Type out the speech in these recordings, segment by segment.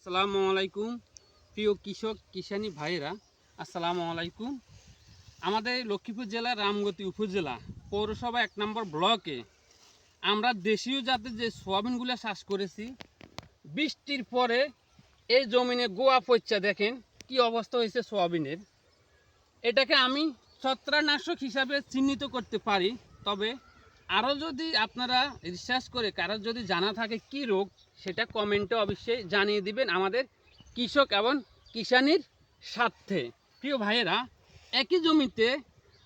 আসসালামু আলাইকুম প্রিয় কৃষক কিষানী ভাইরা, আসসালামু আলাইকুম। আমাদের লক্ষ্মীপুর জেলার রামগতি উপজেলা পৌরসভা 1 নম্বর ব্লকে আমরা দেশীয় জাতের যে সোয়াবিনগুলো চাষ করেছি, বৃষ্টির পরে এই জমিনে গোয়া পচা দেখেন কি অবস্থা হয়েছে সোয়াবিনের। এটাকে আমি ছত্রাকনাশক হিসাবে চিহ্নিত করতে পারি। তবে আরও যদি আপনারা রিসার্চ করে কারোর যদি জানা থাকে কি রোগ, সেটা কমেন্টে অবশ্যই জানিয়ে দিবেন আমাদের কৃষক এবং কিষানির স্বার্থে। প্রিয় ভাইয়েরা, একই জমিতে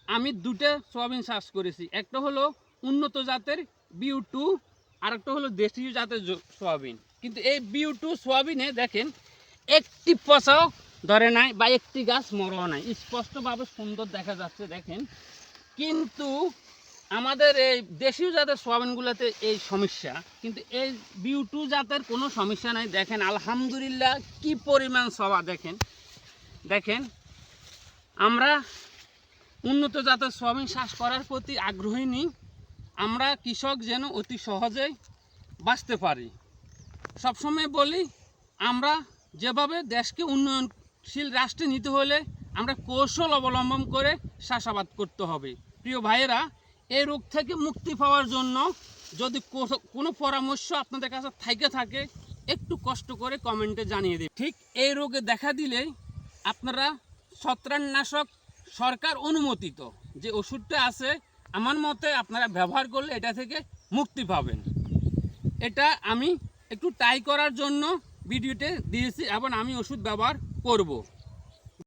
আমি দুটো সোয়াবিন চাষ করেছি। একটা হলো উন্নত জাতের BU2, আর একটা হলো দেশীয় জাতের সোয়াবিন। কিন্তু এই BU2 সোয়াবিনে দেখেন একটি পচাও ধরে নাই বা একটি গাছ মরও নাই, স্পষ্টভাবে সুন্দর দেখা যাচ্ছে দেখেন। কিন্তু আমাদের এই দেশীয় জাতের সোয়াবিনগুলোতে এই সমস্যা, কিন্তু এই BU2 জাতের কোনো সমস্যা নাই। দেখেন আলহামদুলিল্লাহ কি পরিমাণ সবা দেখেন। আমরা উন্নত জাতের সোয়াবিন চাষ করার প্রতি আগ্রহী নিই, আমরা কৃষক যেন অতি সহজেই বাঁচতে পারি। সবসময় বলি, আমরা যেভাবে দেশকে উন্নয়নশীল রাষ্ট্রে নিতে হলে আমরা কৌশল অবলম্বন করে চাষাবাদ করতে হবে। প্রিয় ভাইয়েরা, এই রোগ থেকে মুক্তি পাওয়ার জন্য যদি কোনো পরামর্শ আপনাদের কাছে থাকে একটু কষ্ট করে কমেন্টে জানিয়ে দিন। ঠিক এই রোগে দেখা দিলেই আপনারা ছত্রাকনাশক সরকার অনুমোদিত যে ওষুধটা আছে, আমার মতে আপনারা ব্যবহার করলে এটা থেকে মুক্তি পাবেন। এটা আমি একটু ট্রাই করার জন্য ভিডিওতে দিয়েছি এবং আমি ওষুধ ব্যবহার করব।